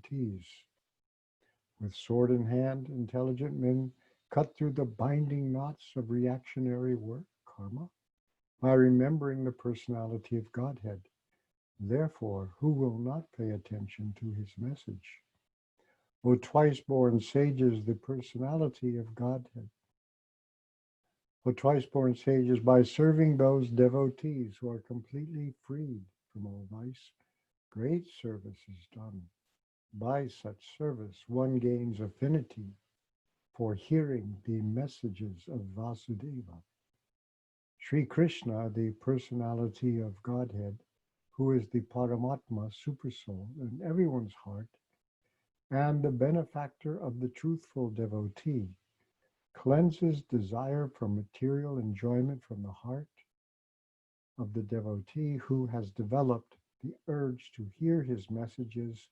devotees. With sword in hand, intelligent men cut through the binding knots of reactionary work, karma, by remembering the personality of Godhead. Therefore, who will not pay attention to his message? O twice-born sages, the personality of Godhead. O twice-born sages, by serving those devotees who are completely freed from all vice, great service is done. By such service, one gains affinity for hearing the messages of Vasudeva. Sri Krishna, the personality of Godhead, who is the Paramatma Supersoul in everyone's heart, and the benefactor of the truthful devotee, cleanses desire for material enjoyment from the heart of the devotee who has developed the urge to hear his messages,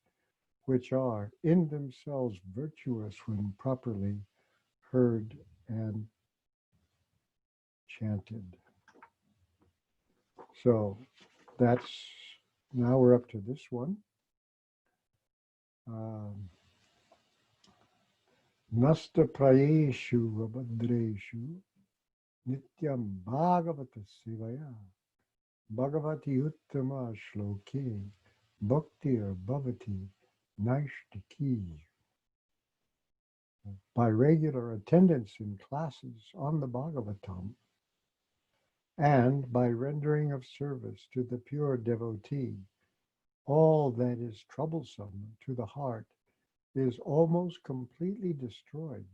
which are in themselves virtuous when properly heard and chanted. So that's, now we're up to this one. Nasta prayeshu abhadreshu nityam bhagavata sevaya bhagavati uttama shloke bhaktir bhavati naishtiki. By regular attendance in classes on the Bhagavatam and by rendering of service to the pure devotee, all that is troublesome to the heart is almost completely destroyed,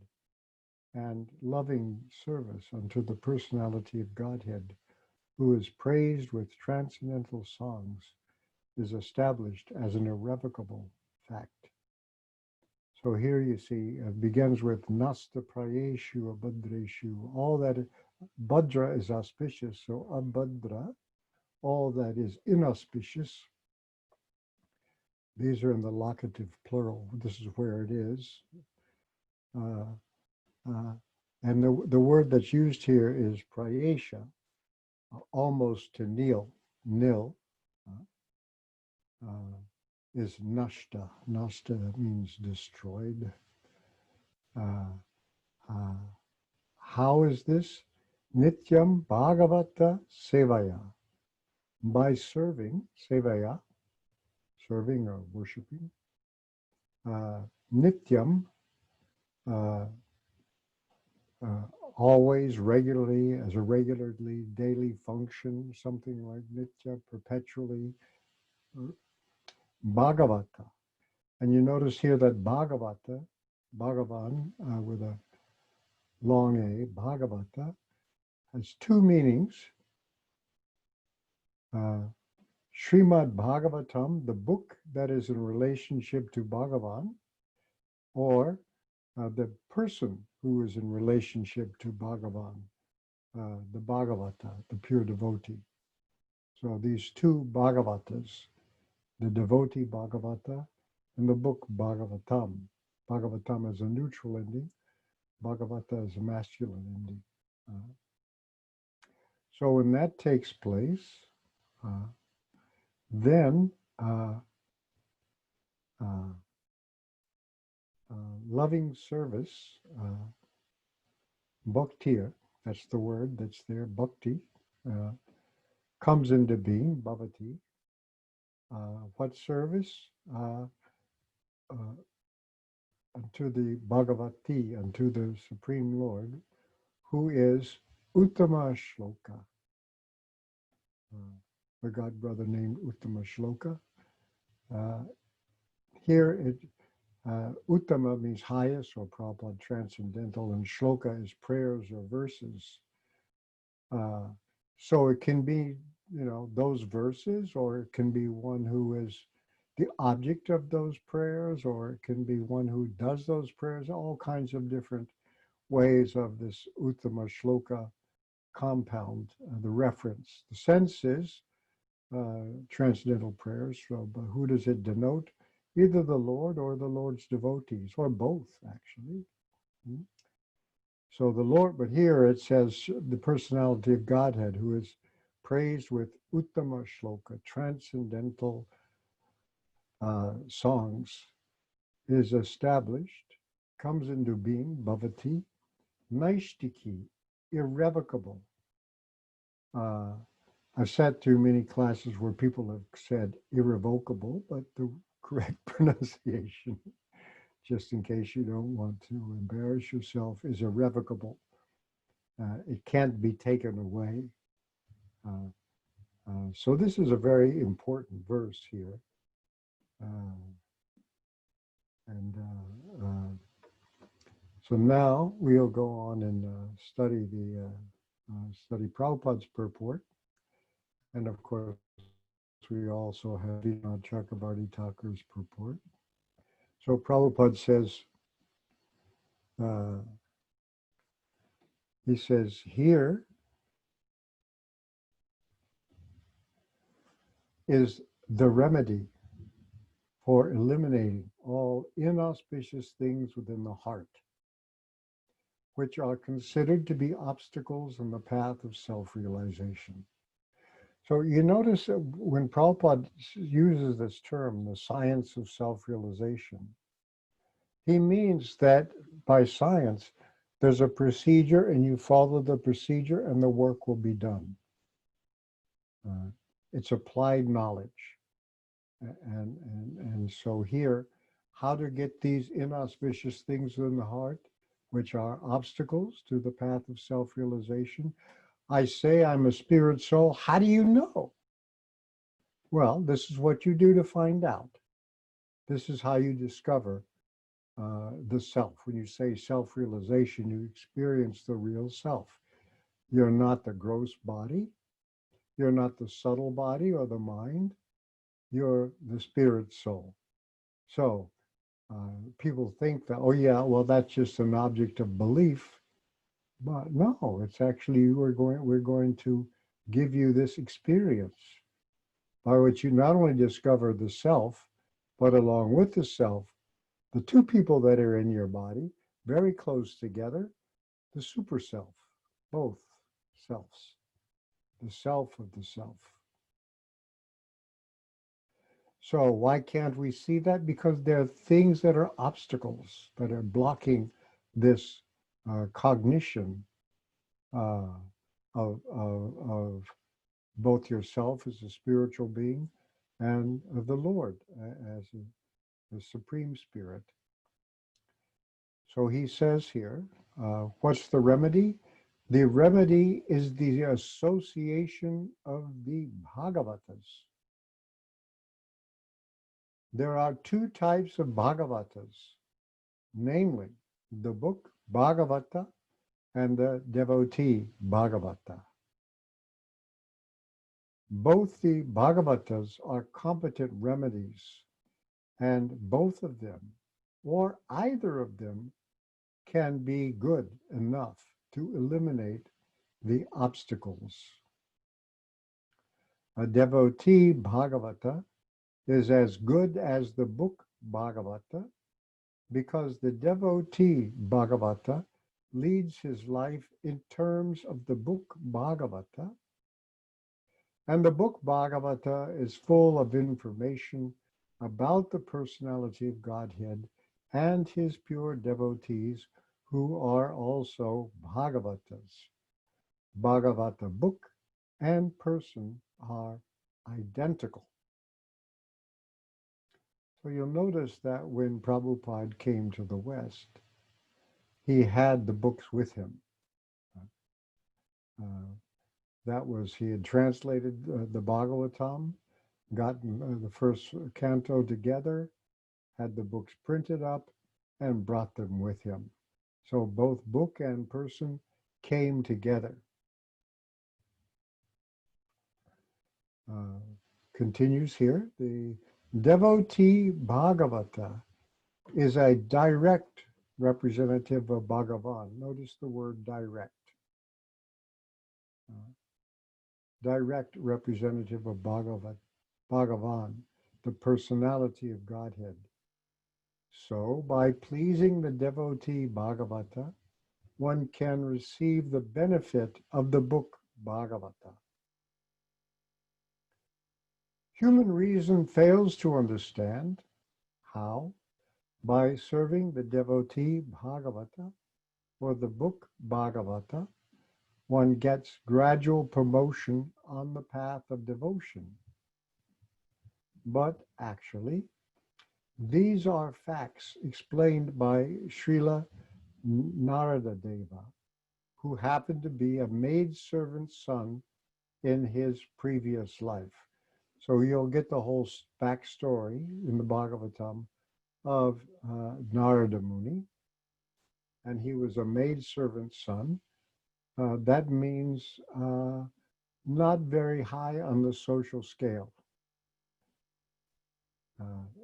and loving service unto the personality of Godhead, who is praised with transcendental songs, is established as an irrevocable fact. So here you see, it begins with Nasta Prayeshu Abhadreshu. All that, Bhadra is auspicious, so Abhadra, all that is inauspicious. These are in the locative plural. This is where it is. And the word that's used here is Prayesha, almost to nil. Nil is nashta. Nashta means destroyed. How is this? Nityam Bhagavata Sevaya. By serving, Sevaya, serving or worshiping. Nityam, always, regularly, as a regularly daily function, something like Nitya, perpetually. Bhagavata. And you notice here that Bhagavata, Bhagavan with a long A, Bhagavata, has two meanings. Srimad Bhagavatam, the book that is in relationship to Bhagavan, or the person who is in relationship to Bhagavan, the Bhagavata, the pure devotee. So these two Bhagavatas, the devotee Bhagavata and the book Bhagavatam. Bhagavatam is a neutral ending, Bhagavata is a masculine ending. So when that takes place, then loving service, bhaktir, that's the word that's there, bhakti, comes into being, bhavati. What service? Unto the Bhagavati, unto the Supreme Lord, who is Uttama Shloka. A god brother named Uttama Shloka. Here, Uttama means highest or Prabhupada transcendental, and Shloka is prayers or verses. So it can be, those verses, or it can be one who is the object of those prayers, or it can be one who does those prayers, all kinds of different ways of this Uttama Shloka compound, the reference. The sense is transcendental prayers, but who does it denote? Either the Lord or the Lord's devotees, or both, actually. So the Lord, but here it says the personality of Godhead, who is praised with Uttama Shloka, transcendental songs, is established, comes into being, bhavati, naishtiki, irrevocable. I've sat through many classes where people have said irrevocable, but the correct pronunciation, just in case you don't want to embarrass yourself, is irrevocable. It can't be taken away. So this is a very important verse here. So now we'll go on and study Prabhupada's purport. And of course, we also have Vinod Chakrabarti Thakur's purport. So Prabhupada says, he says, here is the remedy for eliminating all inauspicious things within the heart, which are considered to be obstacles in the path of self-realization. So you notice that when Prabhupada uses this term, the science of self-realization, he means that by science, there's a procedure and you follow the procedure and the work will be done. It's applied knowledge. And so here, how to get these inauspicious things in the heart, which are obstacles to the path of self-realization. I say I'm a spirit soul. How do you know? Well, this is what you do to find out. This is how you discover the self. When you say self-realization, you experience the real self. You're not the gross body. You're not the subtle body or the mind. You're the spirit soul. So people think that, oh yeah, well, that's just an object of belief. But no, it's actually, we're going to give you this experience by which you not only discover the self, but along with the self, the two people that are in your body, very close together, the super self, both selves, the self of the self. So why can't we see that? Because there are things that are obstacles that are blocking this cognition of both yourself as a spiritual being and of the Lord as the Supreme Spirit. So he says here, what's the remedy? The remedy is the association of the Bhagavatas. There are two types of Bhagavatas, namely the book Bhagavata and the devotee Bhagavata. Both the Bhagavatas are competent remedies, and both of them, or either of them, can be good enough to eliminate the obstacles. A devotee Bhagavata is as good as the book Bhagavata because the devotee Bhagavata leads his life in terms of the book Bhagavata, and the book Bhagavata is full of information about the personality of Godhead and his pure devotees who are also Bhagavatas. Bhagavata book and person are identical. So you'll notice that when Prabhupada came to the West, he had the books with him. That was, he had translated the Bhagavatam, gotten the first canto together, had the books printed up, and brought them with him. So both book and person came together. Continues here, the devotee Bhagavata is a direct representative of Bhagavan. Notice the word direct. Direct representative of Bhagavan, the personality of Godhead. So by pleasing the devotee Bhagavata, one can receive the benefit of the book Bhagavata. Human reason fails to understand how By serving the devotee Bhagavata or the book Bhagavata, one gets gradual promotion on the path of devotion. But actually, these are facts explained by Srila Narada Deva, who happened to be a maidservant's son in his previous life. So you'll get the whole backstory in the Bhagavatam of Narada Muni, and he was a maidservant's son. That means not very high on the social scale.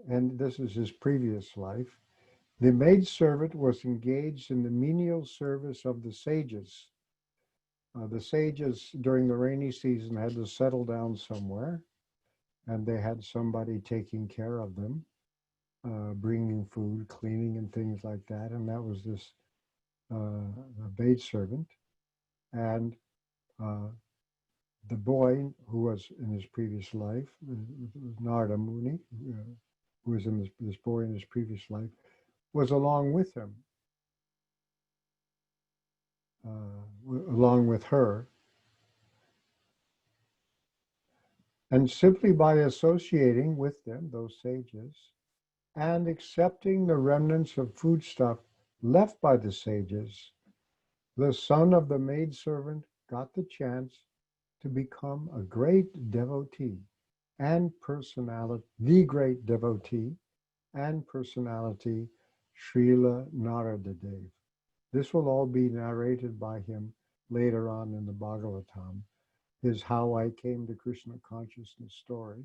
And this is his previous life. The maidservant was engaged in the menial service of the sages. The sages during the rainy season had to settle down somewhere, and they had somebody taking care of them, bringing food, cleaning, and things like that. And that was this maidservant. And the boy who was in his previous life, Narada Muni, who was in this boy in his previous life, was along with him, along with her. And simply by associating with them, those sages, and accepting the remnants of foodstuff left by the sages, the son of the maidservant got the chance to become a great devotee and personality, the great devotee and personality, Srila Narada Dev. This will all be narrated by him later on in the Bhagavatam, his How I Came to Krishna Consciousness story,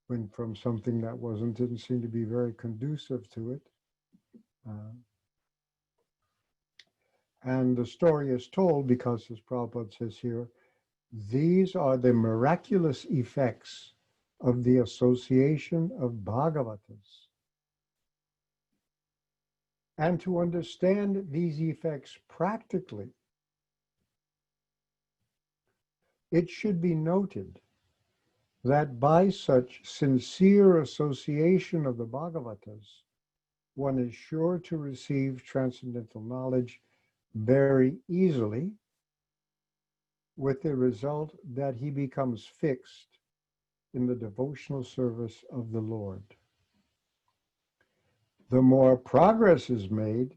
when from something that didn't seem to be very conducive to it. And the story is told because, as Prabhupada says here, these are the miraculous effects of the association of Bhagavatas. And to understand these effects practically, it should be noted that by such sincere association of the Bhagavatas, one is sure to receive transcendental knowledge very easily, with the result that he becomes fixed in the devotional service of the Lord. The more progress is made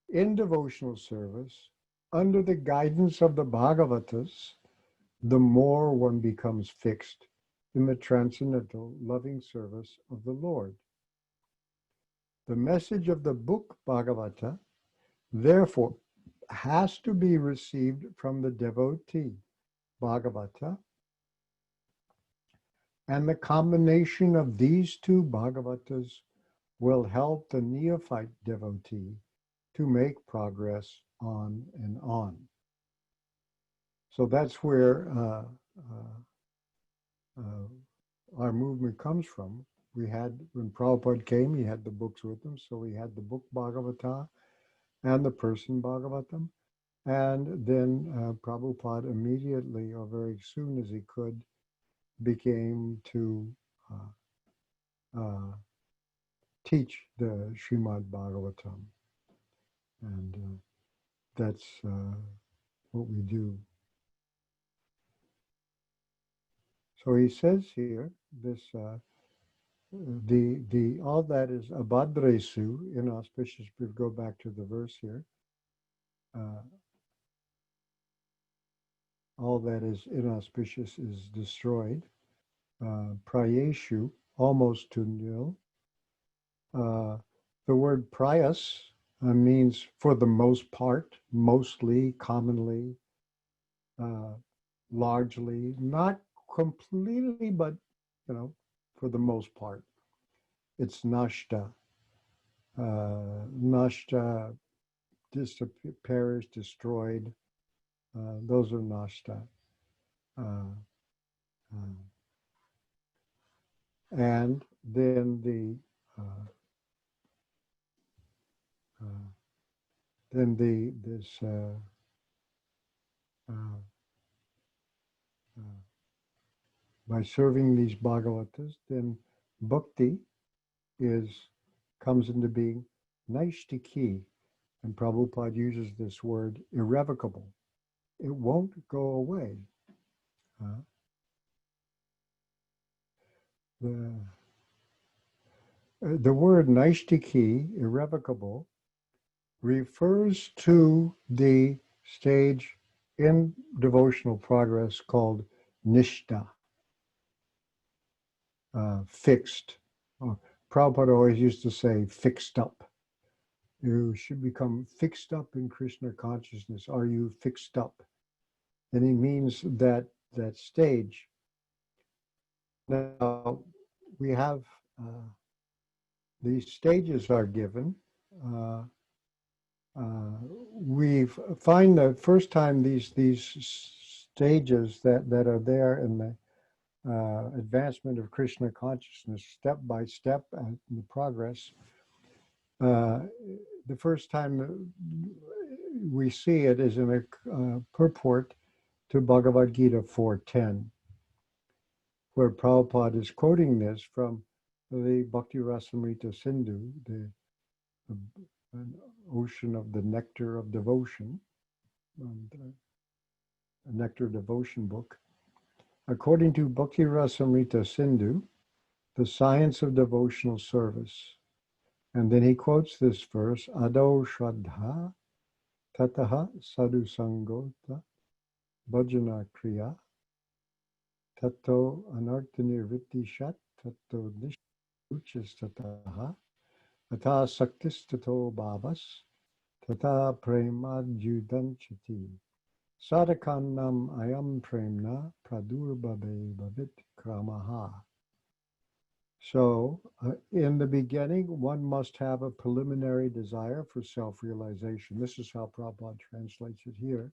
in devotional service under the guidance of the Bhagavatas, the more one becomes fixed in the transcendental loving service of the Lord. The message of the book Bhagavata, therefore, has to be received from the devotee Bhagavata, and the combination of these two Bhagavatas will help the neophyte devotee to make progress on and on. So that's where our movement comes from. We had, when Prabhupada came, he had the books with him. So we had the book Bhagavata and the person Bhagavatam. And then Prabhupada immediately, or very soon as he could, became to teach the Srimad Bhagavatam. And that's what we do. So he says here, this all that is abhadresu, inauspicious. We go back to the verse here. All that is inauspicious is destroyed. Prayeshu, almost to nil. The word prayas means for the most part, mostly, commonly, largely, not completely, but for the most part. It's nashta. Nashta, perish, destroyed. Those are nashta. And then by serving these Bhagavatas, then bhakti is comes into being naishtiki, and Prabhupada uses this word irrevocable. It won't go away. The word naishtiki, irrevocable, refers to the stage in devotional progress called nishta, fixed. Prabhupada always used to say, fixed up. You should become fixed up in Krishna consciousness. Are you fixed up? And he means that stage. Now, we have these stages are given. We find the first time these stages that are there in the advancement of Krishna consciousness, step by step, in the progress. The first time we see it is in a purport to Bhagavad Gita 4.10, where Prabhupada is quoting this from the Bhakti Rasamrita Sindhu, an ocean of the nectar of devotion, a nectar devotion book. According to Bhakti Rasamrita Sindhu, the science of devotional service. And then he quotes this verse, Ado Shraddha Tataha Sadhu Sangota Bhajana Kriya Tato Anarthanirviti Shat Tato Nishuchis Tataha Tata Saktis Tato Bhavas Tata Prema Judanchati Sadhakanam Ayam Premna Pradurbhabe Bhavit Kramaha. So, in the beginning, one must have a preliminary desire for self-realization. This is how Prabhupada translates it here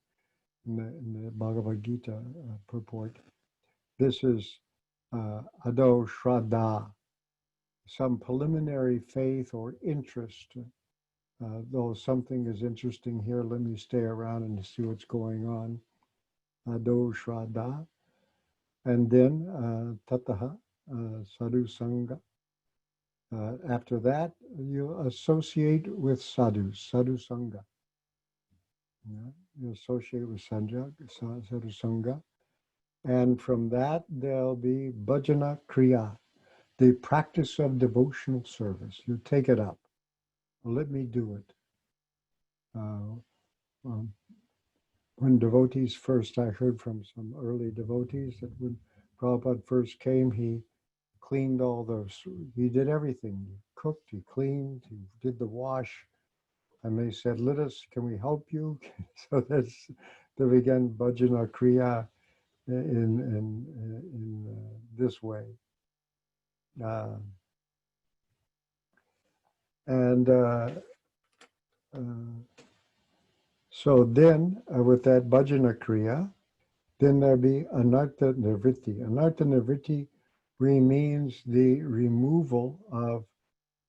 in the Bhagavad Gita purport. This is Ado Shraddha, some preliminary faith or interest. Though something is interesting here, let me stay around and see what's going on. Ado Shraddha. And then Tataha. Sadhu Sangha. After that, you associate with sadhus, Sadhu Sangha. You associate with Sadhu Sangha. And from that, there'll be Bhajana Kriya, the practice of devotional service. You take it up. Well, let me do it. When devotees first, I heard from some early devotees that when Prabhupada first came, he cleaned all those, he did everything. He cooked, he cleaned, he did the wash. And they said, can we help you? So they began Bhajana Kriya in this way. So then, with that Bhajana Kriya, then there'll be Anartha Nivritti. Anartha Nivritti means the removal of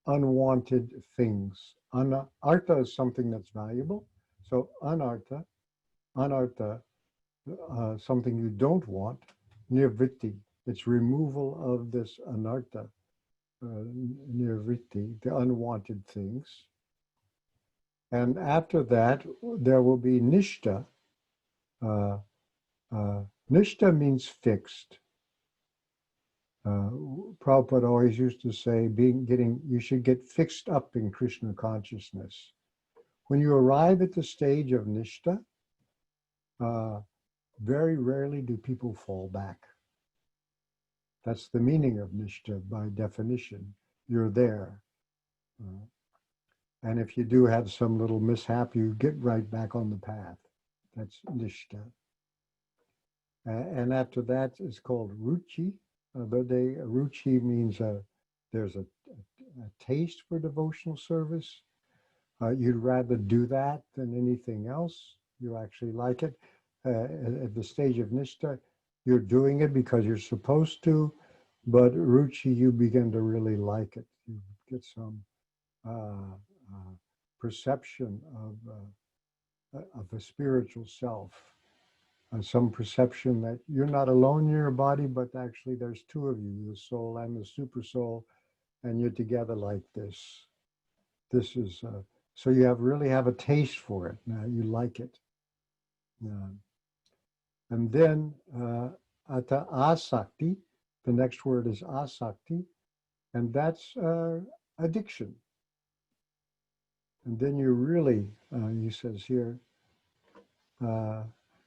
unwanted things. Artha is something that's valuable. So anartha, something you don't want. Nirvritti, it's removal of this anartha, nirvritti, the unwanted things. And after that, there will be nishta. Nishta means fixed. Prabhupada always used to say, you should get fixed up in Krishna consciousness. When you arrive at the stage of nishta, very rarely do people fall back. That's the meaning of nishta by definition. You're there. And if you do have some little mishap, you get right back on the path. That's nishta. And after that, it's called ruchi. Ruchi means there's a taste for devotional service. You'd rather do that than anything else. You actually like it. At the stage of nishta, you're doing it because you're supposed to, but ruchi, you begin to really like it. You get some perception of a spiritual self. Some perception that you're not alone in your body, but actually there's two of you, the soul and the super soul, and you're together like this. This is, so you really have a taste for it. Now you like it. And then ata asakti, the next word is asakti, and that's addiction. And then you really, he says here,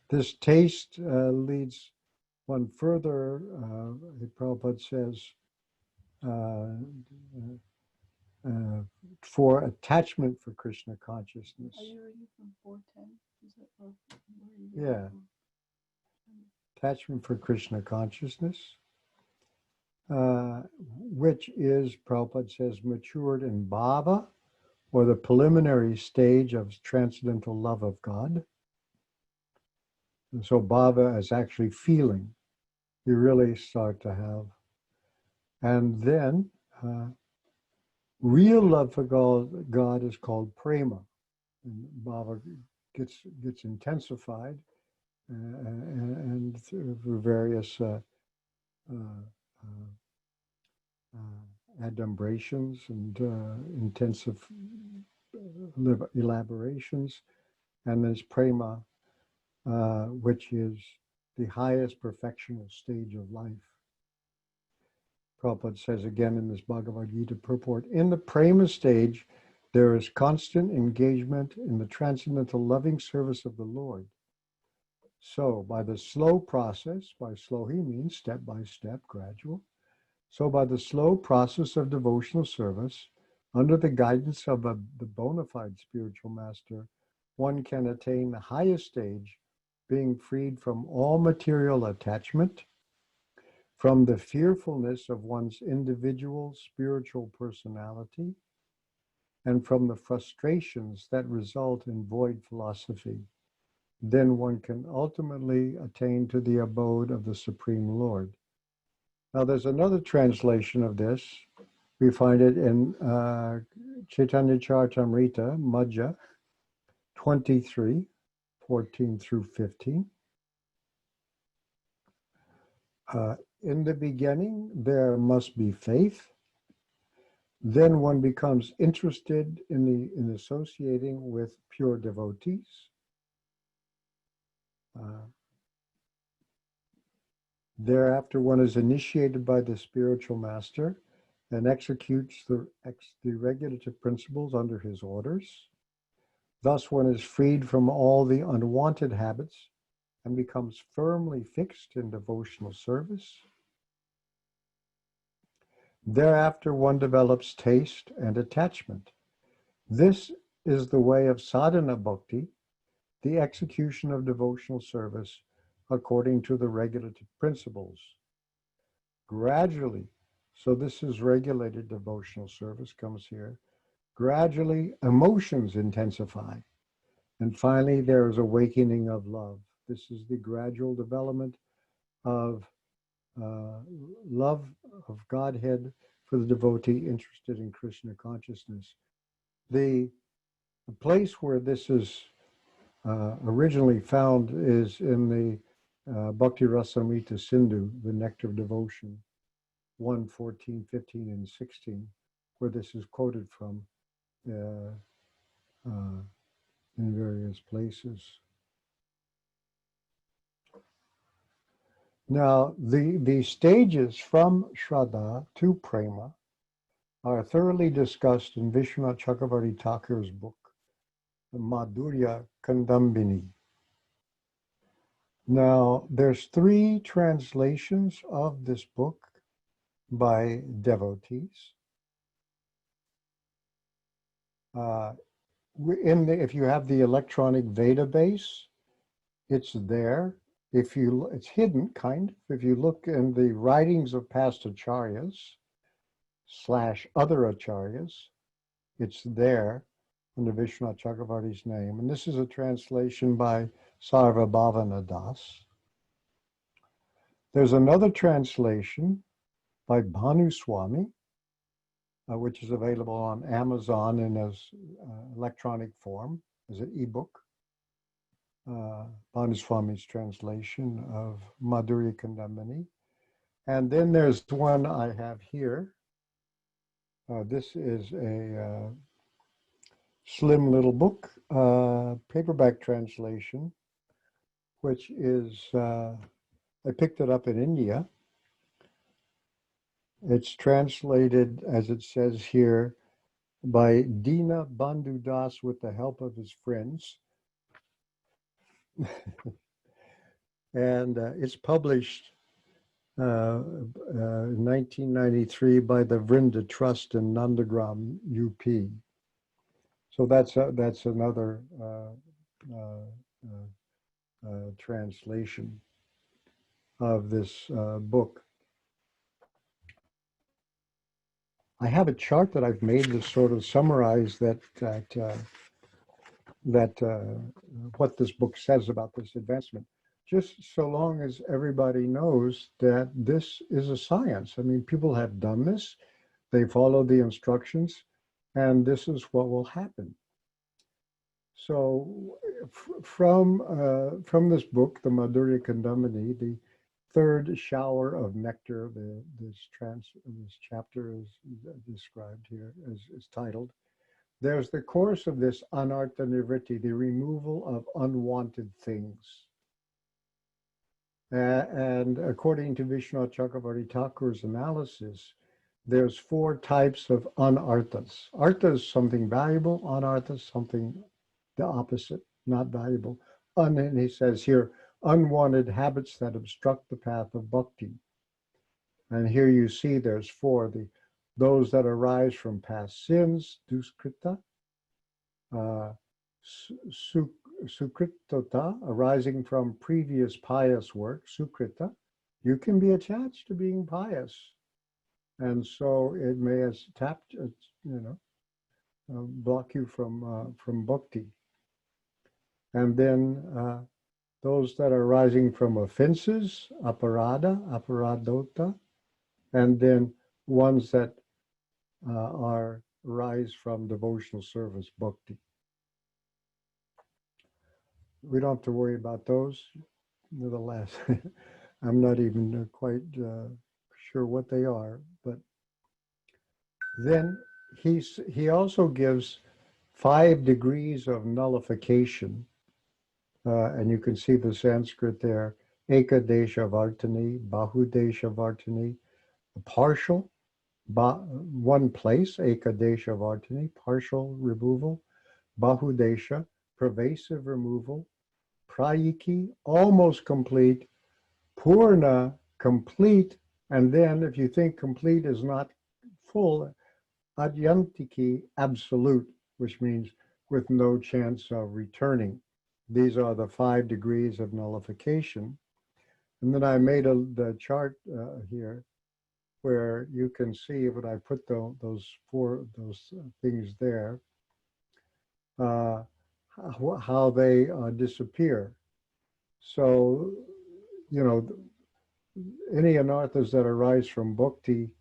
this taste leads one further. Prabhupada says, for attachment for Krishna consciousness. Are you reading from 410? Is that, or Yeah. Attachment for Krishna consciousness, which is, Prabhupada says, matured in bhava, or the preliminary stage of transcendental love of God. And so bhava is actually feeling. You really start to have. And then real love for God is called prema. And bhava gets intensified and through various adumbrations and intensive elaborations. And there's prema, which is the highest perfectional stage of life. Prabhupada says again in this Bhagavad Gita purport, in the prema stage, there is constant engagement in the transcendental loving service of the Lord. So by the slow process, by slow he means step by step, gradual. So by the slow process of devotional service, under the guidance of the bona fide spiritual master, one can attain the highest stage, being freed from all material attachment, from the fearfulness of one's individual spiritual personality, and from the frustrations that result in void philosophy. Then one can ultimately attain to the abode of the Supreme Lord. Now there's another translation of this. We find it in Chaitanya Charitamrita, Madhya 23, 14 through 15. In the beginning, there must be faith. Then one becomes interested in associating with pure devotees. Thereafter, one is initiated by the spiritual master and executes the regulative principles under his orders. Thus, one is freed from all the unwanted habits and becomes firmly fixed in devotional service. Thereafter, one develops taste and attachment. This is the way of sadhana bhakti, the execution of devotional service according to the regulative principles. Gradually, so this is regulated devotional service comes here, gradually emotions intensify. And finally, there is awakening of love. This is the gradual development of love of Godhead for the devotee interested in Krishna consciousness. The place where this is originally found is in the Bhakti Rasamrita Sindhu, the Nectar of Devotion, 1, 14, 15, and 16, where this is quoted from in various places. Now, the stages from Shraddha to Prema are thoroughly discussed in Vishwanath Chakravarti Thakur's book, the Madhurya Kandambini. Now, there's 3 translations of this book by devotees. If you have the electronic Veda base, it's there. It's hidden, kind of. If you look in the writings of past acharyas / other acharyas, it's there under Vishwanath Chakravarti's name. And this is a translation by Sarvabhavana Das. There's another translation by Bhanu Swami, which is available on Amazon in as electronic form, as an ebook. Bhanu Swami's translation of Madhurya Kandambini. And then there's one I have here. This is a slim little book, paperback translation, which is, I picked it up in India. It's translated, as it says here, by Dina Bandhu Das with the help of his friends. And it's published in 1993 by the Vrinda Trust in Nandagram, UP. So that's another translation of this book. I have a chart that I've made to sort of summarize what this book says about this advancement. Just so long as everybody knows that this is a science. I mean, people have done this, they follow the instructions, and this is what will happen. So from this book, the Madhurya Kandamini, the third shower of nectar, this chapter is described here, is titled. There's the course of this anartha nivritti, the removal of unwanted things. And according to Vishnu Chakravarti Thakur's analysis, there's 4 types of anarthas. Artha is something valuable, anartha is something the opposite, not valuable. And he says here, unwanted habits that obstruct the path of bhakti. And here you see there's 4, those that arise from past sins, duskrita, sukritota, arising from previous pious work, sukrita. You can be attached to being pious. And so it may block you from bhakti. And then those that are arising from offenses, aparada, aparadota, and then ones that arise from devotional service, bhakti. We don't have to worry about those. Nevertheless, I'm not even quite sure what they are. But then he also gives 5 degrees of nullification. And you can see the Sanskrit there, Ekadesha Vartani, Bahudesha Vartani, partial, one place, Ekadesha Vartani, partial removal, Bahudesha, pervasive removal, Prayiki, almost complete, Purna, complete, and then if you think complete is not full, Adyantiki, absolute, which means with no chance of returning. These are the 5 degrees of nullification. And then I made the chart here where you can see when I put those things there, how they disappear. So, any anarthas that arise from bhakti,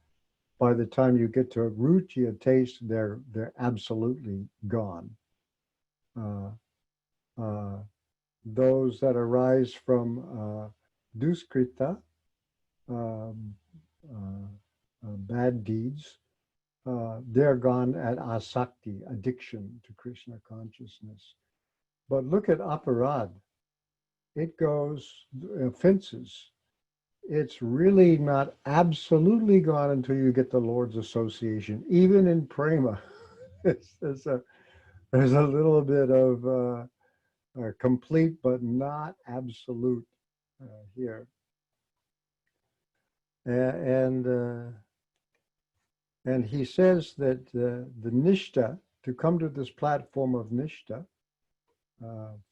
by the time you get to ruchi, a taste, they're absolutely gone. Those that arise from duskrita, bad deeds, they're gone at asakti, addiction to Krishna consciousness. But look at aparad. It goes, offenses. It's really not absolutely gone until you get the Lord's association. Even in prema, there's a little bit of complete but not absolute here. And he says that the nishta, to come to this platform of nishta,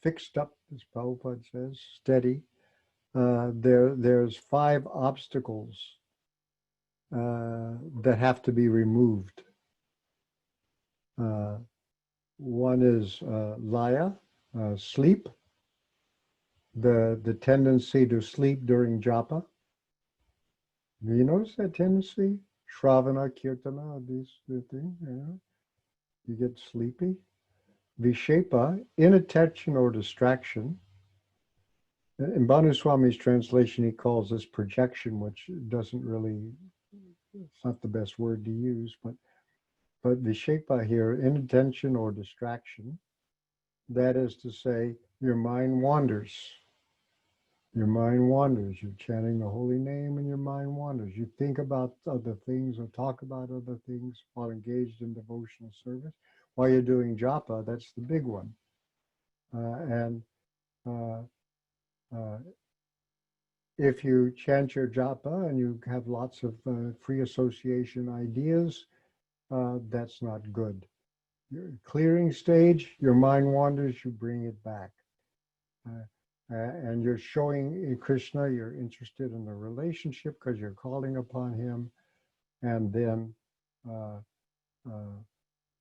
fixed up, as Prabhupada says, steady, there's 5 obstacles that have to be removed. One is laya, sleep, the tendency to sleep during japa. Do you notice that tendency? Shravana, kirtana, these things, you get sleepy. Vishepa, inattention or distraction. In Bhanu Swami's translation, he calls this projection, which doesn't really, it's not the best word to use, but But Vishepa here, inattention or distraction, that is to say, your mind wanders. Your mind wanders. You're chanting the holy name and your mind wanders. You think about other things or talk about other things while engaged in devotional service. While you're doing japa, that's the big one. And if you chant your japa and you have lots of free association ideas, that's not good. Your clearing stage, your mind wanders, you bring it back. And you're showing Krishna you're interested in the relationship because you're calling upon him. And then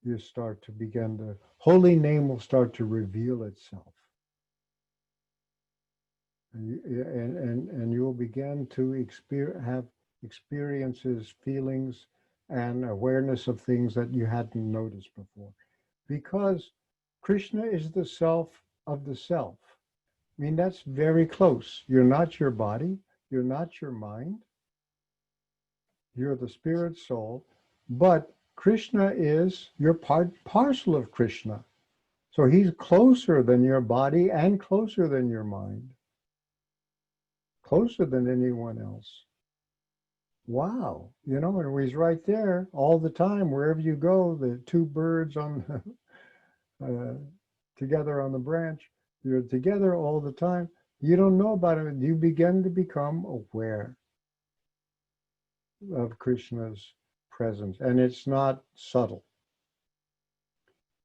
you start to begin, the holy name will start to reveal itself. And you will begin to have experiences, feelings, and awareness of things that you hadn't noticed before. Because Krishna is the self of the self. I mean, that's very close. You're not your body. You're not your mind. You're the spirit soul. But Krishna is, you're parcel of Krishna. So he's closer than your body and closer than your mind. Closer than anyone else. Wow. You know, and he's right there all the time. Wherever you go, the two birds on together on the branch, you're together all the time. You don't know about it. You begin to become aware of Krishna's presence. And it's not subtle.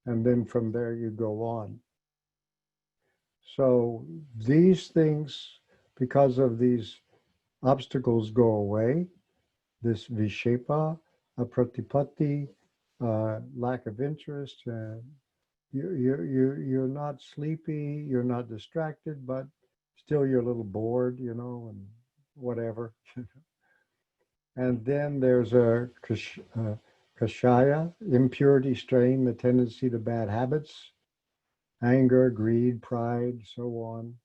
And then from there you go on. So these things, because of these obstacles, go away. This vishepa, apratipatti, lack of interest. You're not sleepy, you're not distracted, but still you're a little bored, you know, and whatever. And then there's a kashaya, impurity, strain, the tendency to bad habits, anger, greed, pride, so on.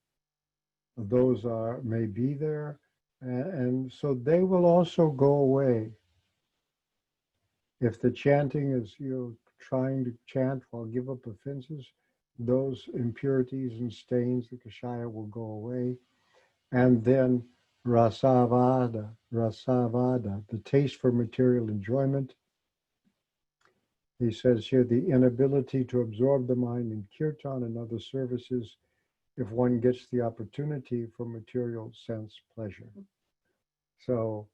Those may be there, and so they will also go away. If the chanting is, trying to chant while give up offenses, those impurities and stains, the kashaya, will go away. And then rasavada, the taste for material enjoyment. He says here, the inability to absorb the mind in kirtan and other services if one gets the opportunity for material sense pleasure. So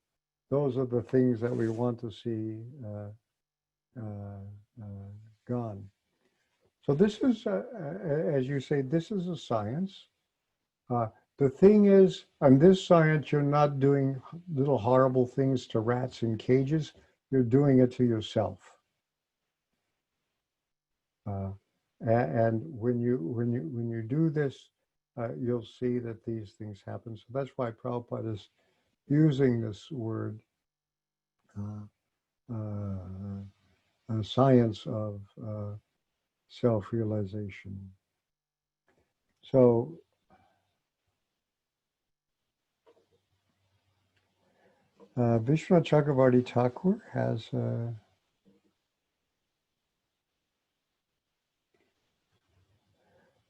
those are the things that we want to see gone. So this is, as you say, this is a science. The thing is, on this science, you're not doing little horrible things to rats in cages. You're doing it to yourself. And when you do this, you'll see that these things happen. So that's why Prabhupada is using this word, science of self-realization. So Vishwanath Chakravarti Thakur has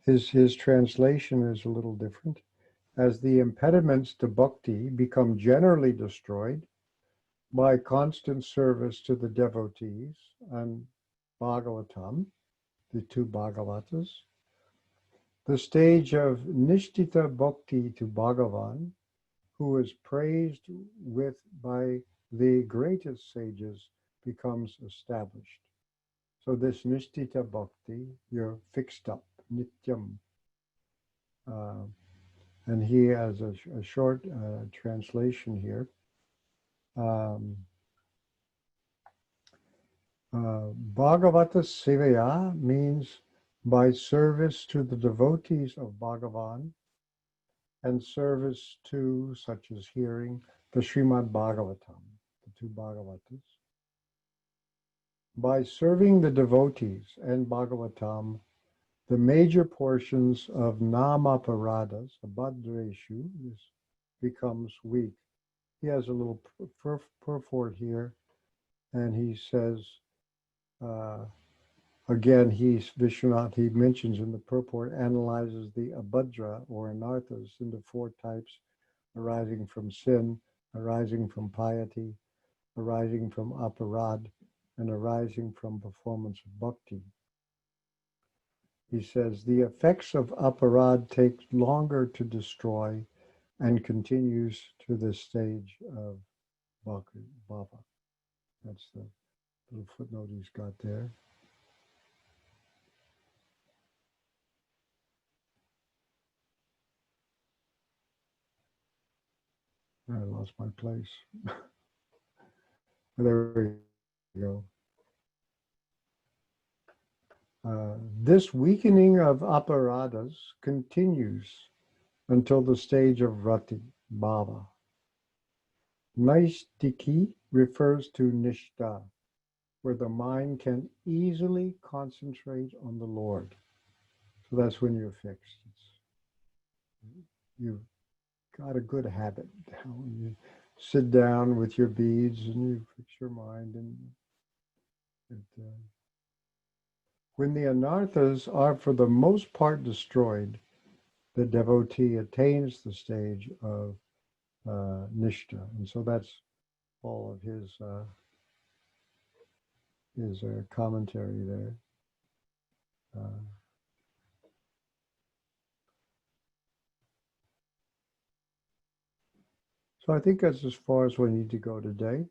his translation is a little different. As the impediments to bhakti become generally destroyed by constant service to the devotees and Bhagavatam, the two Bhagavatas, the stage of Nishtita Bhakti to Bhagavan, who is praised with by the greatest sages, becomes established. So this Nishtita Bhakti, you're fixed up, Nityam. And he has a short translation here. Bhagavata Sevaya means by service to the devotees of Bhagavan and service to, such as hearing, the Srimad Bhagavatam, the two Bhagavatas. By serving the devotees and Bhagavatam, the major portions of Namaparadas, Abhadreshu, becomes weak. He has a little purport here, and he says, Again, Vishwanath, he mentions in the purport, analyzes the abhadra or anarthas into four types: arising from sin, arising from piety, arising from aparad, and arising from performance of bhakti. He says, the effects of aparad take longer to destroy and continues to the stage of bhava. That's the little footnote he's got there. I lost my place. There we go. This weakening of aparadas continues until the stage of rati, bhava. Naistiki refers to nishta, where the mind can easily concentrate on the Lord. So that's when you're fixed. You've got a good habit. You sit down with your beads and you fix your mind. And when the anarthas are for the most part destroyed, the devotee attains the stage of nishta. And so that's all of his commentary there. So I think that's as far as we need to go today.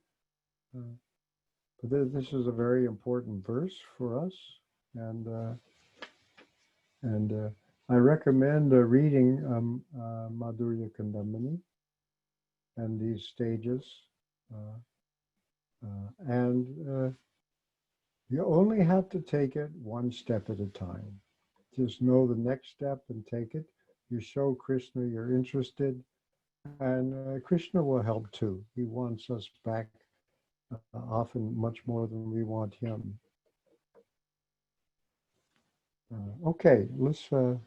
But this is a very important verse for us, and I recommend reading Madhurya Kandamini and these stages, and you only have to take it one step at a time. Just know the next step and take it. You show Krishna you're interested, and Krishna will help too. He wants us back often much more than we want him. Okay, let's see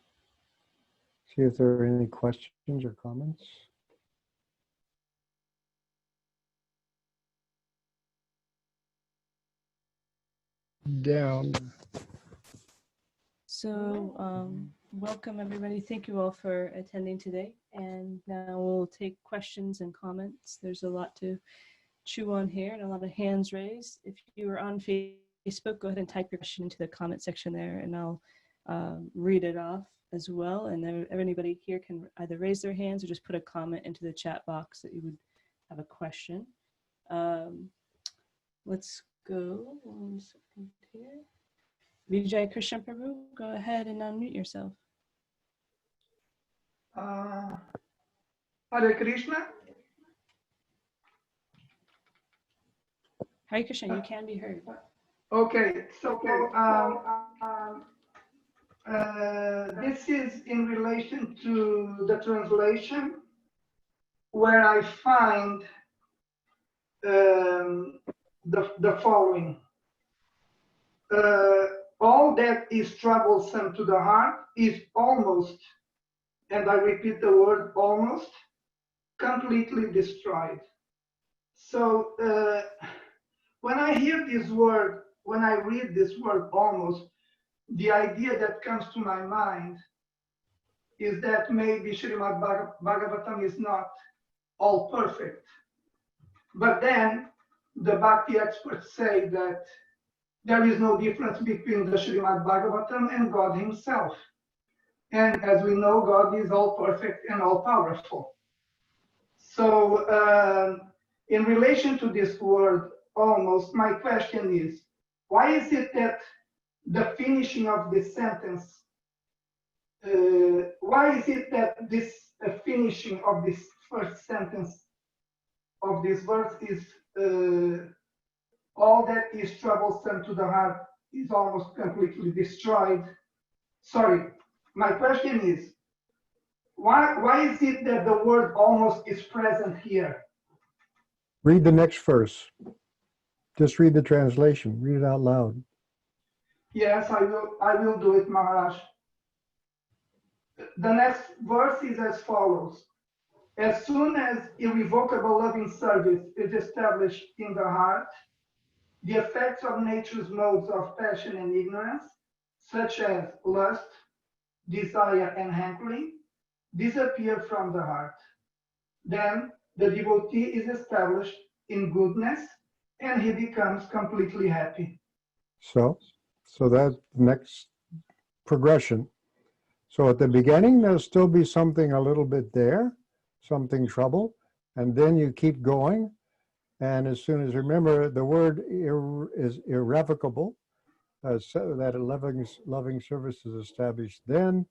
if there are any questions or comments. Down. So, welcome everybody. Thank you all for attending today. And now we'll take questions and comments. There's a lot to chew on here and a lot of hands raised. If you are on Facebook, go ahead and type your question into the comment section there, and I'll read it off as well. And then anybody here can either raise their hands or just put a comment into the chat box that you would have a question. Let's go 1 second here. Vijay Krishna Prabhu, go ahead and unmute yourself. Hare Krishna. Hare Krishna, you can be heard. Okay, so this is in relation to the translation where I find the following. All that is troublesome to the heart is almost, and I repeat the word almost, completely destroyed. So when I hear this word, when I read this word almost, the idea that comes to my mind is that maybe Srimad Bhagavatam is not all perfect. But then the Bhakti experts say that there is no difference between the Srimad Bhagavatam and God himself. And as we know, God is all perfect and all powerful. So in relation to this word almost, my question is, why is it that the finishing of this sentence, why is it that this finishing of this first sentence of this verse is all that is troublesome to the heart is almost completely destroyed? Sorry, my question is, why is it that the word almost is present here? Read the next verse. Just read the translation. Read it out loud. Yes, I will do it, Maharaj. The next verse is as follows. As soon as irrevocable loving service is established in the heart, The effects of nature's modes of passion and ignorance, such as lust, desire, and hankering, disappear from the heart. Then the devotee is established in goodness and he becomes completely happy. So that's the next progression. So at the beginning, there'll still be something a little bit there, something trouble, and then you keep going. And as soon as, remember, the word is irrevocable, so that a loving service is established then,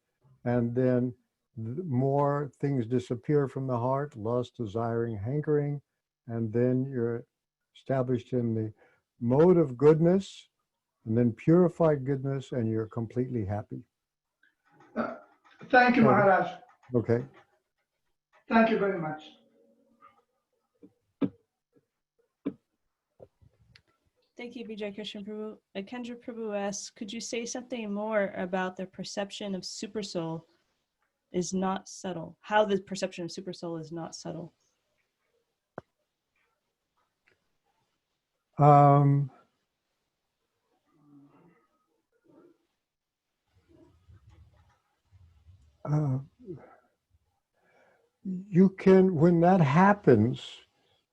and then more things disappear from the heart, lust, desiring, hankering, and then you're established in the mode of goodness, and then purified goodness, and you're completely happy. Thank you, Maharaj. Okay. Thank you very much. Thank you, Vijay Krishna Prabhu. Kendra Prabhu asks, could you say something more about the perception of supersoul is not subtle? How the perception of supersoul is not subtle? You can, when that happens,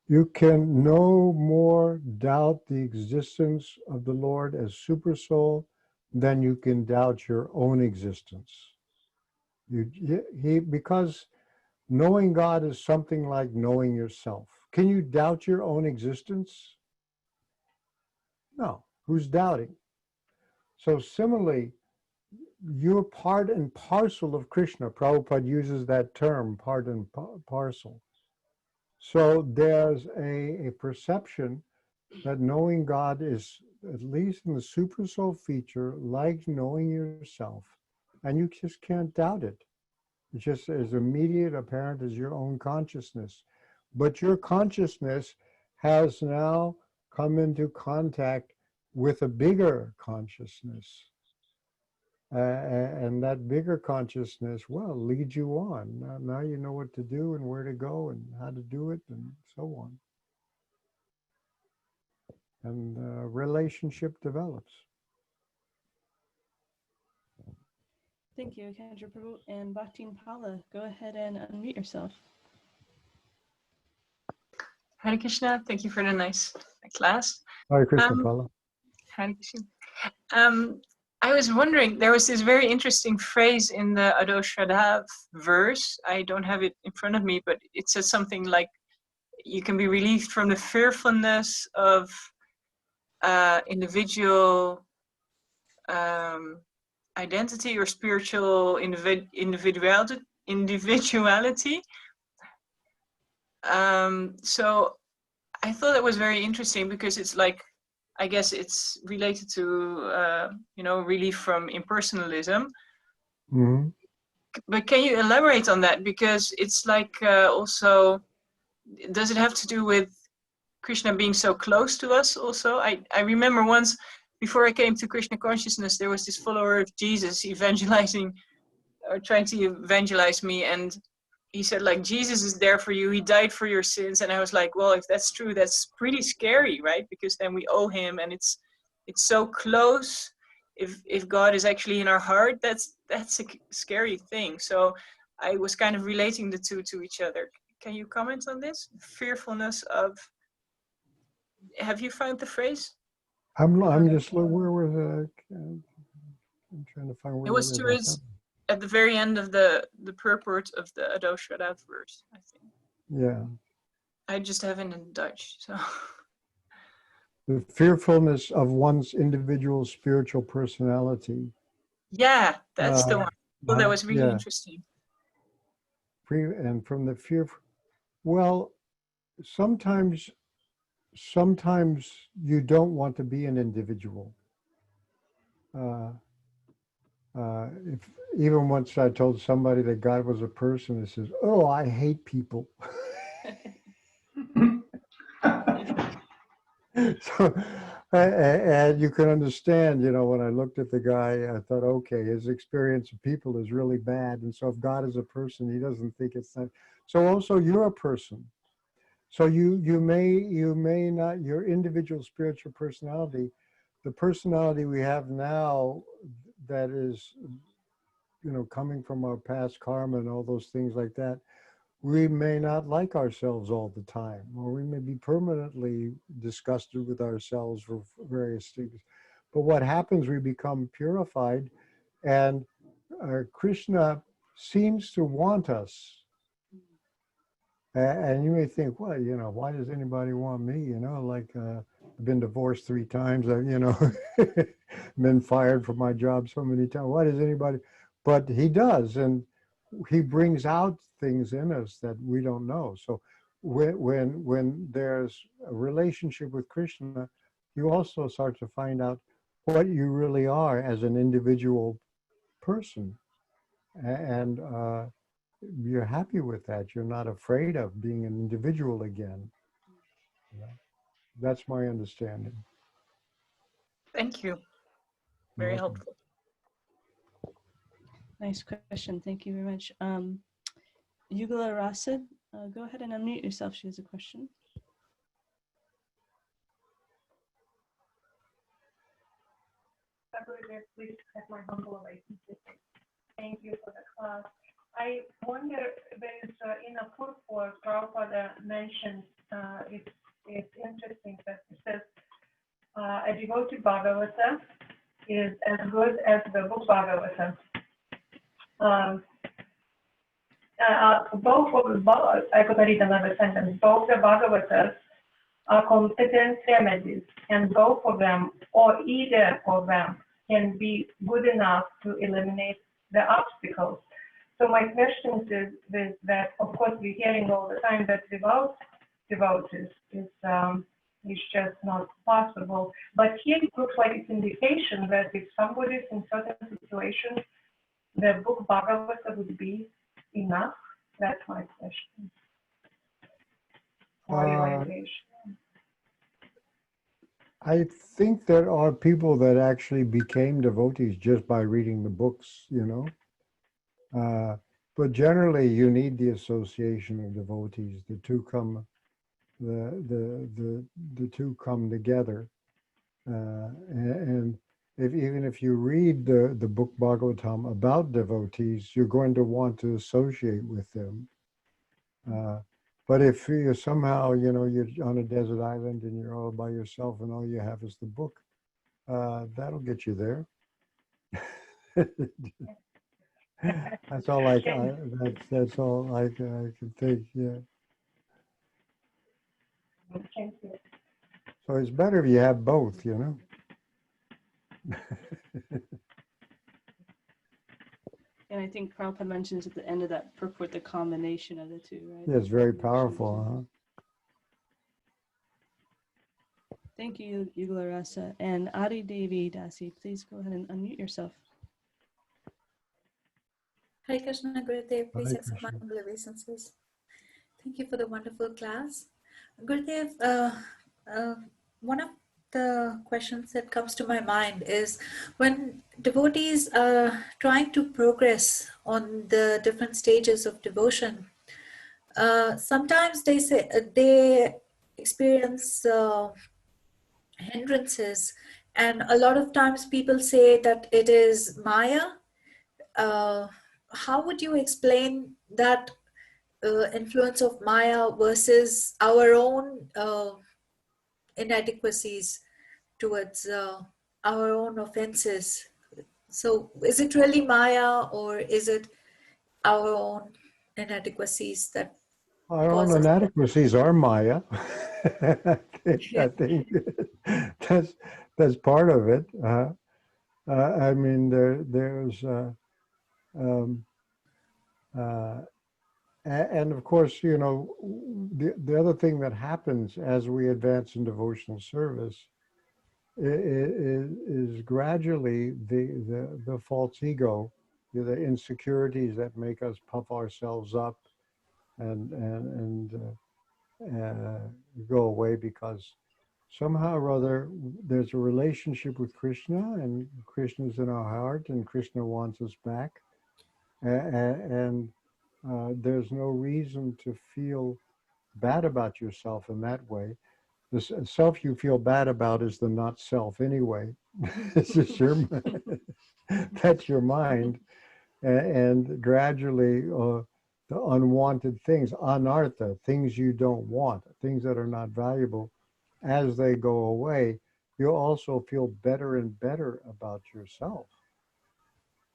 you can no more doubt the existence of the Lord as supersoul than you can doubt your own existence. Because knowing God is something like knowing yourself. Can you doubt your own existence? No. Who's doubting? So similarly, you're part and parcel of Krishna. Prabhupada uses that term, part and parcel. So there's a perception that knowing God is, at least in the supersoul feature, like knowing yourself, and you just can't doubt it. It's just as immediate, apparent as your own consciousness. But your consciousness has now come into contact with a bigger consciousness. And that bigger consciousness, well, leads you on. Now you know what to do and where to go and how to do it and so on. And relationship develops. Thank you, Kendra Prabhu. And Bhakti Pala, go ahead and unmute yourself. Hare Krishna, thank you for the nice class. Hare Krishna, Pala. Hare Krishna. I was wondering, there was this very interesting phrase in the Adoshadav verse. I don't have it in front of me, but it says something like, you can be relieved from the fearfulness of individual identity or spiritual individuality. So I thought it was very interesting because it's like, I guess it's related to, relief from impersonalism. Mm-hmm. But can you elaborate on that? Because it's like also, does it have to do with Krishna being so close to us also? I remember once, before I came to Krishna consciousness, there was this follower of Jesus evangelizing, or trying to evangelize me, and he said, like, Jesus is there for you, he died for your sins. And I was like, well, if that's true, that's pretty scary, right? Because then we owe him, and it's so close. If God is actually in our heart, that's a scary thing. So I was kind of relating the two to each other. Can you comment on this? Fearfulness of, have you found the phrase? I'm just, where was it? I'm trying to find where it was towards at the very end of the purport of the Adoshadav verse, I think. Yeah. I just have it in Dutch, so. The fearfulness of one's individual spiritual personality. Yeah, that's the one. Well, that was really interesting. And from the fear, well, sometimes you don't want to be an individual. If even once I told somebody that God was a person, it says, "Oh, I hate people." So, and you can understand, when I looked at the guy, I thought, okay, his experience of people is really bad. And so if God is a person, he doesn't think it's that. So also you're a person. So you may not, your individual spiritual personality, the personality we have now that is, coming from our past karma and all those things like that, we may not like ourselves all the time, or we may be permanently disgusted with ourselves for various things. But what happens, we become purified, and Krishna seems to want us. And you may think, well, why does anybody want me? I've been divorced 3 times. I've, been fired from my job so many times. Why does anybody? But he does, and he brings out things in us that we don't know. So when there's a relationship with Krishna, you also start to find out what you really are as an individual person, and you're happy with that. You're not afraid of being an individual again. That's my understanding. Thank you. Very Welcome. helpful. Nice question. Thank you very much. Yugala Rasa, go ahead and unmute yourself. She has a question. Please accept my humble obeisance. Thank you for the class. I wonder, there's in a purport, Prabhupada mentions, it's interesting that it says, a devoted Bhagavata is as good as the book Bhagavatam. Both of I could read another sentence. Both the Bhagavatas are competent remedies, and both of them, or either of them, can be good enough to eliminate the obstacles. So my question is that, of course, we're hearing all the time that without devotees is just not possible. But here it looks like it's indication that if somebody is in certain situations, the book Bhagavata would be enough. That's my question. Or evaluation. I think there are people that actually became devotees just by reading the books, but generally you need the association of devotees. The two come, the two come together, and even if you read the book Bhagavatam about devotees, you're going to want to associate with them. But if you somehow, you're on a desert island and you're all by yourself and all you have is the book, that'll get you there. That's all that's all I can think. Yeah. Thank you. So it's better if you have both, And I think Prabhupada mentions at the end of that purport the combination of the two, right? Yeah, it's very powerful, huh? Thank you, Yugala Rasa. And Adi Devi Dasi, please go ahead and unmute yourself. Hare Krishna Gurudev, please Hare accept my Krishna. humble obeisances. Thank you for the wonderful class. Gurudev, one of the questions that comes to my mind is when devotees are trying to progress on the different stages of devotion, sometimes they experience hindrances, and a lot of times people say that it is Maya. How would you explain that influence of Maya versus our own inadequacies towards our own offenses? So is it really Maya, or is it our own inadequacies that Our own causes? inadequacies are Maya. I think that's part of it. I mean, there's and of course, the other thing that happens as we advance in devotional service is gradually the false ego, the insecurities that make us puff ourselves up and go away, because somehow or other there's a relationship with Krishna, and Krishna's in our heart, and Krishna wants us back, and there's no reason to feel bad about yourself in that way. The self you feel bad about is the not self anyway. It's just that's your mind. And gradually the unwanted things, anartha, things you don't want, things that are not valuable, as they go away, you'll also feel better and better about yourself.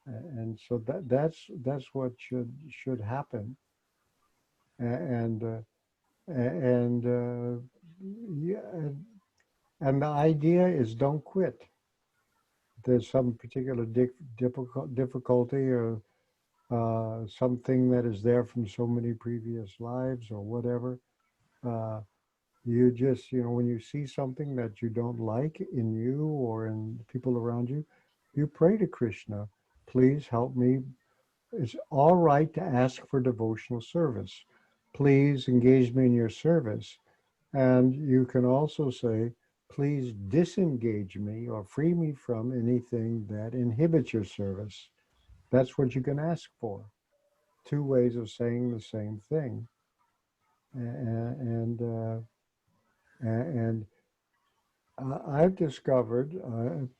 And so that's what should happen. And yeah, and the idea is don't quit. There's some particular difficulty or something that is there from so many previous lives or whatever. You just, when you see something that you don't like in you or in people around you, you pray to Krishna, please help me. It's all right to ask for devotional service. Please engage me in your service. And you can also say, please disengage me or free me from anything that inhibits your service. That's what you can ask for. Two ways of saying the same thing. And I've discovered,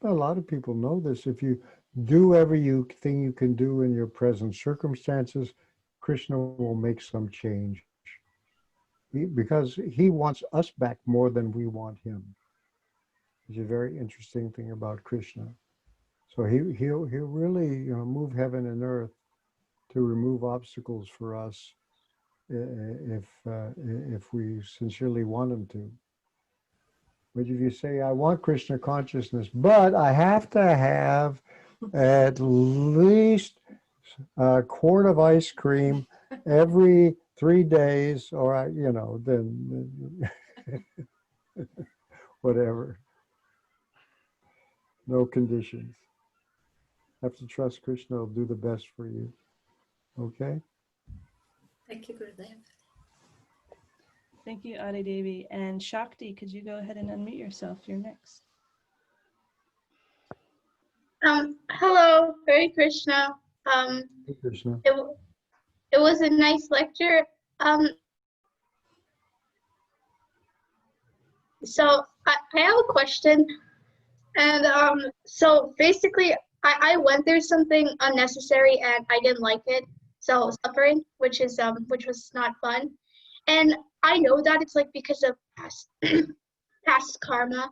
a lot of people know this, if you do everything you can do in your present circumstances, Krishna will make some change. Because he wants us back more than we want him. It's a very interesting thing about Krishna. So he'll really move heaven and earth to remove obstacles for us if we sincerely want him to. But if you say, I want Krishna consciousness, but I have to have at least a quart of ice cream every 3 days, or then whatever. No conditions. Have to trust Krishna will do the best for you. Okay? Thank you, Gurudev. Thank you, Adi Devi. And Shakti, could you go ahead and unmute yourself? You're next. Hello, Hare Krishna. Hey, Krishna. It was a nice lecture. So I have a question, and so basically I went through something unnecessary and I didn't like it. So suffering, which was not fun, and I know that it's like because of past karma.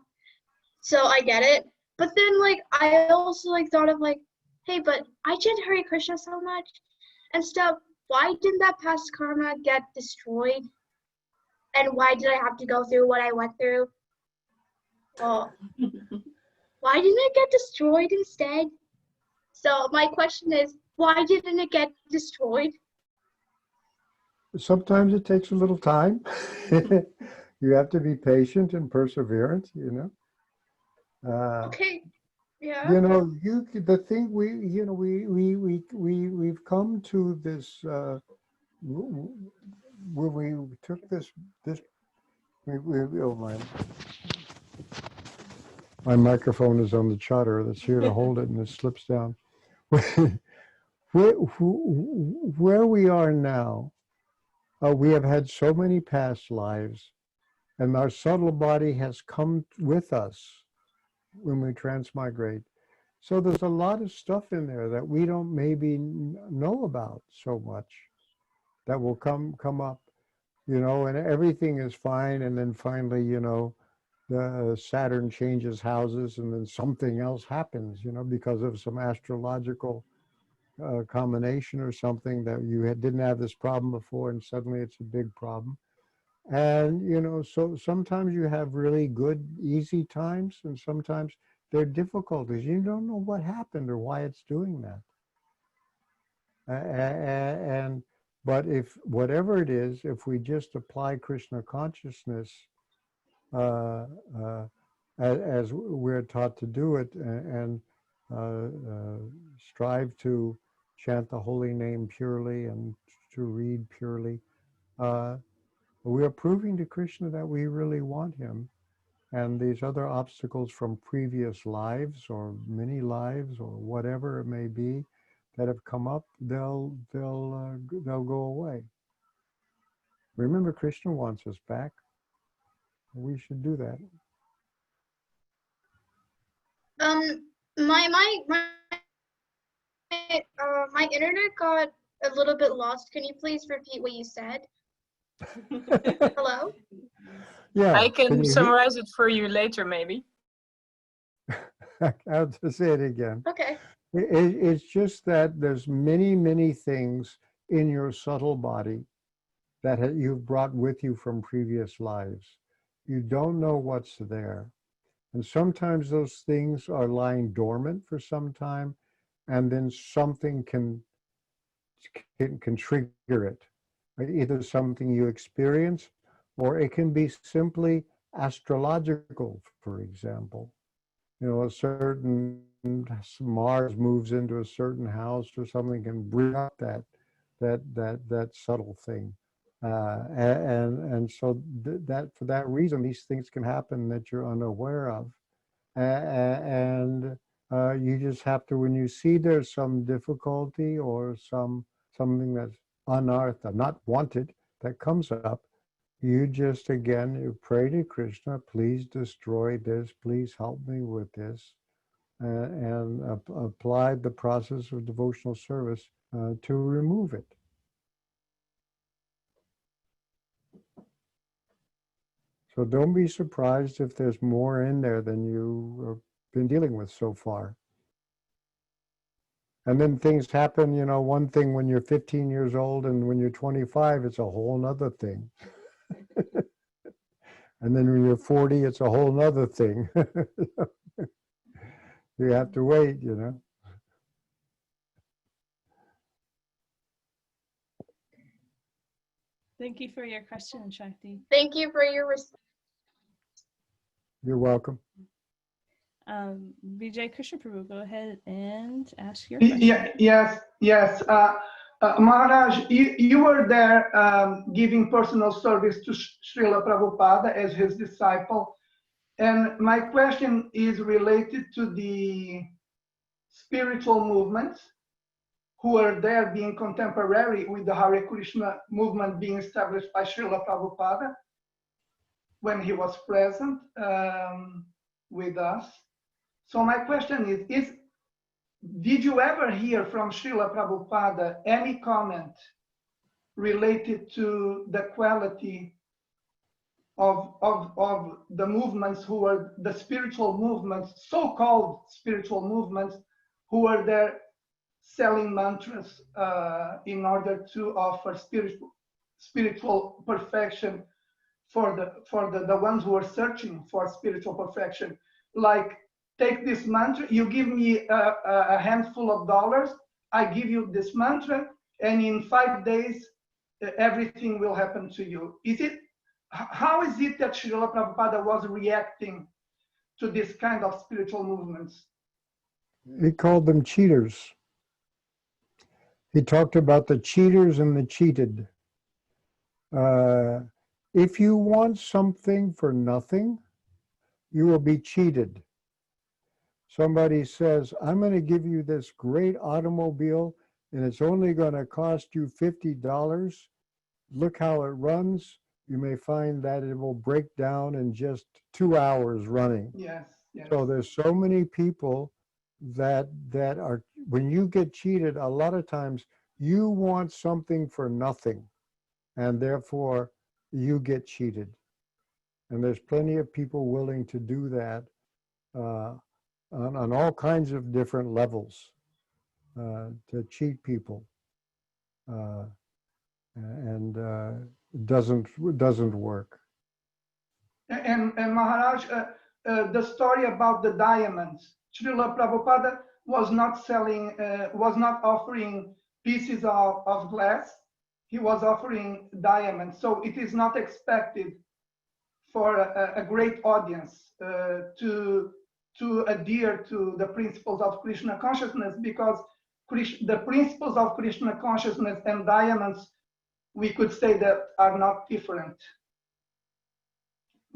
So I get it. But then like I also like thought of like, hey, but I chant Hare Krishna so much and stuff. Why didn't that past karma get destroyed? And why did I have to go through what I went through? Well, why didn't it get destroyed instead? So my question is, why didn't it get destroyed? Sometimes it takes a little time. You have to be patient and perseverant, Okay. Yeah. The thing we've come to this when we took this oh my microphone is on the chutter that's here to hold it and it slips down. Where we are now, we have had so many past lives, and our subtle body has come with us when we transmigrate. So there's a lot of stuff in there that we don't maybe know about so much that will come up, and everything is fine. And then finally, the Saturn changes houses and then something else happens, because of some astrological combination or something that you didn't have this problem before and suddenly it's a big problem. And, so sometimes you have really good, easy times, and sometimes there are difficulties. You don't know what happened or why it's doing that. But if whatever it is, if we just apply Krishna consciousness as we're taught to do it, and strive to chant the holy name purely and to read purely, we are proving to Krishna that we really want him. And these other obstacles from previous lives or many lives or whatever it may be that have come up, they'll go away. Remember, Krishna wants us back. We should do that. My internet got a little bit lost. Can you please repeat what you said? Hello? Yeah. I can you summarize it for you later, maybe. I'll just say it again. Okay. It's just that there's many, many things in your subtle body that you've brought with you from previous lives. You don't know what's there. And sometimes those things are lying dormant for some time, and then something can trigger it. Either something you experience, or it can be simply astrological, for example. You know, a certain Mars moves into a certain house or something can bring up that subtle thing. And so that for that reason, these things can happen that you're unaware of. And you just have to, when you see there's some difficulty or something that's anartha, not wanted, that comes up, you just, again, you pray to Krishna, please destroy this, please help me with this, and apply the process of devotional service to remove it. So don't be surprised if there's more in there than you've been dealing with so far. And then things happen, you know, one thing when you're 15 years old, and when you're 25, it's a whole nother thing. And then when you're 40, it's a whole nother thing. You have to wait, you know. Thank you for your question, Shakti. Thank you for your response. You're welcome. Vijay Krishna Prabhu, go ahead and ask your question. Yes. Maharaj, you were there giving personal service to Srila Prabhupada as his disciple. And my question is related to the spiritual movements who are there being contemporary with the Hare Krishna movement being established by Srila Prabhupada when he was present with us. So my question is, did you ever hear from Srila Prabhupada any comment related to the quality of the movements who were the spiritual movements, so-called spiritual movements, who were there selling mantras in order to offer spiritual perfection for the ones who are searching for spiritual perfection? Like, take this mantra, you give me a handful of dollars, I give you this mantra, and in 5 days, everything will happen to you. How is it that Srila Prabhupada was reacting to this kind of spiritual movements? He called them cheaters. He talked about the cheaters and the cheated. If you want something for nothing, you will be cheated. Somebody says, I'm going to give you this great automobile and it's only going to cost you $50. Look how it runs. You may find that it will break down in just 2 hours running. Yes. So there's so many people that are, when you get cheated, a lot of times you want something for nothing, and therefore you get cheated. And there's plenty of people willing to do that on all kinds of different levels to cheat people, and it doesn't work. And Maharaj, the story about the diamonds, Srila Prabhupada was not selling, was not offering pieces of glass. He was offering diamonds. So it is not expected for a great audience to adhere to the principles of Krishna consciousness, because the principles of Krishna consciousness and diamonds, we could say that are not different.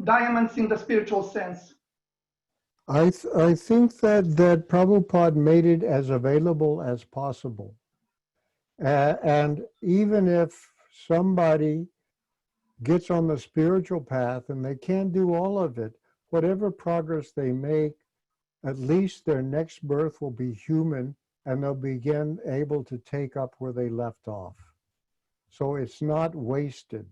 Diamonds in the spiritual sense. I think that Prabhupada made it as available as possible. And even if somebody gets on the spiritual path, and they can't do all of it, whatever progress they make, at least their next birth will be human, and they'll begin able to take up where they left off. So it's not wasted.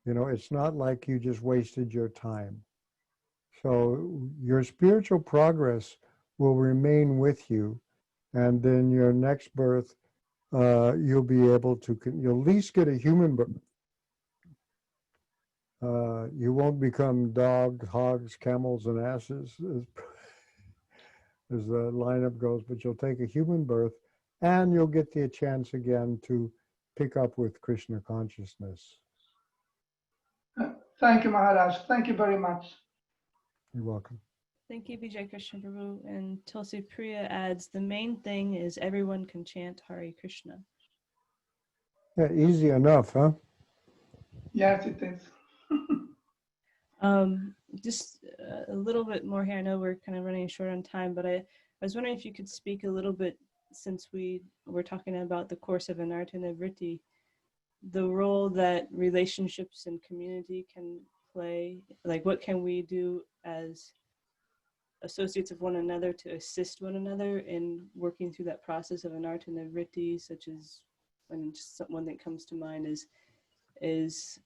You know, it's not like you just wasted your time. So your spiritual progress will remain with you, and then your next birth, you'll be able to, you'll at least get a human birth. You won't become dogs, hogs, camels, and asses, as the lineup goes, but you'll take a human birth, and you'll get the chance again to pick up with Krishna consciousness. Thank you, Maharaj. Thank you very much. You're welcome. Thank you, Vijay Krishna Prabhu. And Tulsi Priya adds, the main thing is everyone can chant Hare Krishna. Yeah, easy enough, huh? Yes, it is. Just a little bit more here. I know we're kind of running short on time, but I was wondering if you could speak a little bit, since we were talking about the course of Anartha Nivritti, the role that relationships and community can play. Like, what can we do as associates of one another to assist one another in working through that process of Anartha Nivritti, such as, and just one that comes to mind is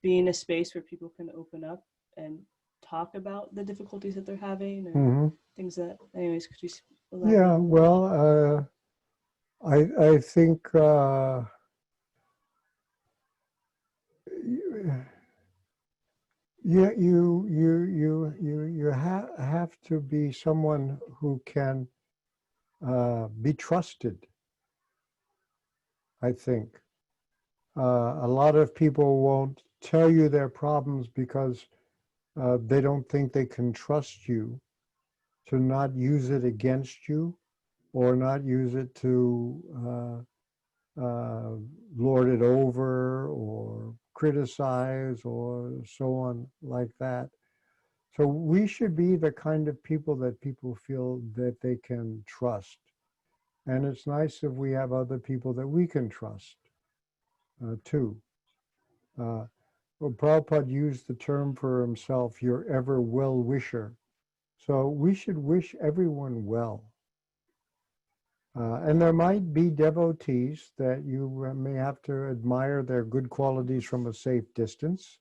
being a space where people can open up and talk about the difficulties that they're having, or things that, anyways, could you elaborate? Yeah, well, I think you have to be someone who can be trusted. I think a lot of people won't tell you their problems because they don't think they can trust you to not use it against you, or not use it to lord it over or criticize or so on like that. So we should be the kind of people that people feel that they can trust. And it's nice if we have other people that we can trust too. Well, Prabhupada used the term for himself, your ever well-wisher. So we should wish everyone well. And there might be devotees that you may have to admire their good qualities from a safe distance,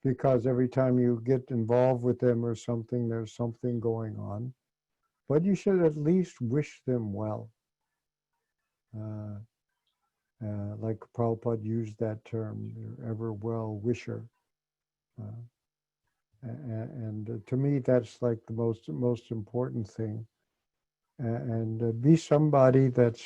because every time you get involved with them or something, there's something going on. But you should at least wish them well. Like Prabhupada used that term, your ever well-wisher. And to me, that's like the most important thing. And be somebody that's,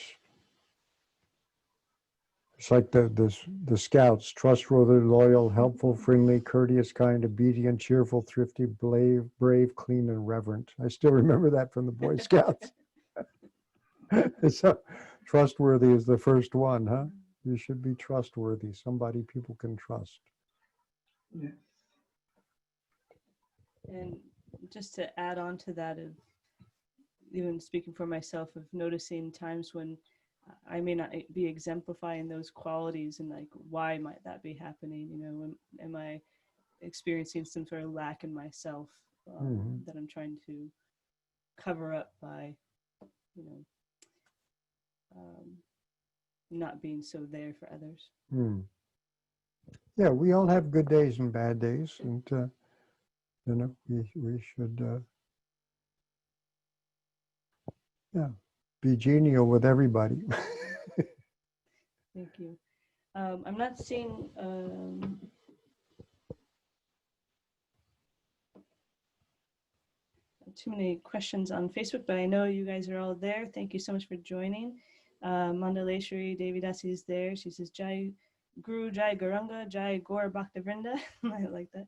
it's like the scouts: trustworthy, loyal, helpful, friendly, courteous, kind, obedient, cheerful, thrifty, brave, clean, and reverent. I still remember that from the Boy Scouts. So trustworthy is the first one, huh? You should be trustworthy, somebody people can trust. Yes. And just to add on to that, of even speaking for myself, of noticing times when I may not be exemplifying those qualities, and like, why might that be happening? You know, am I experiencing some sort of lack in myself that I'm trying to cover up by, you know, not being so there for others. Yeah, we all have good days and bad days, and you know, we should be genial with everybody. Thank you. I'm not seeing too many questions on Facebook, but I know you guys are all there. Thank you so much for joining. Mandaleshwari Devidasi is there. She says, Jai Guru, Jai Garanga, Jai Gaur Bhaktavrinda. I like that.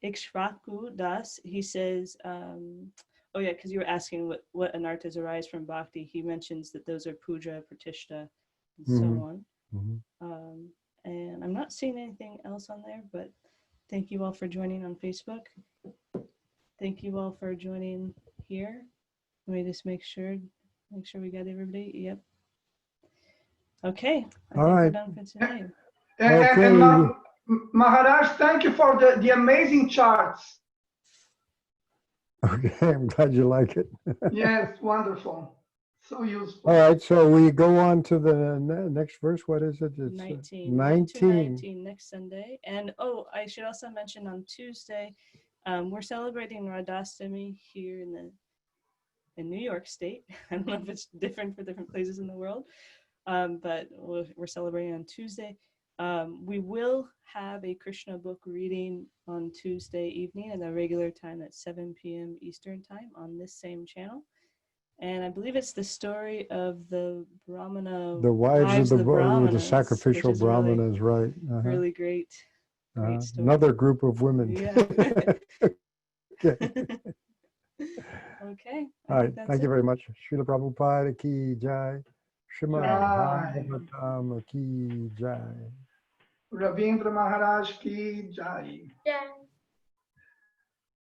Ikshvaku Das, he says, oh yeah, because you were asking what anarthas arise from bhakti. He mentions that those are puja, pratishta, and so on. And I'm not seeing anything else on there, but thank you all for joining on Facebook. Thank you all for joining here. Let me just make sure we got everybody. Yep. Okay. I All think right. we're done for today. Okay. And Maharaj, thank you for the amazing charts. Okay, I'm glad you like it. Yes, wonderful. So useful. All right, so we go on to the next verse. What is it? It's 19. 19. Next Sunday. And oh, I should also mention on Tuesday, we're celebrating Radhastami here in New York State. I don't know if it's different for different places in the world, but we're celebrating on Tuesday. We will have a Krishna book reading on Tuesday evening at a regular time at 7 p.m. Eastern time on this same channel. And I believe it's the story of the Brahmana, The wives of the Brahmanas, sacrificial which is really, Brahmanas, right? really great story. Another group of women. Yeah. Okay. Okay. All right. Thank you very much. Srila Prabhupada ki jai. Srimad Jai. Bhagavatam ki jai. Ravindra Maharaj ki jai. Yeah.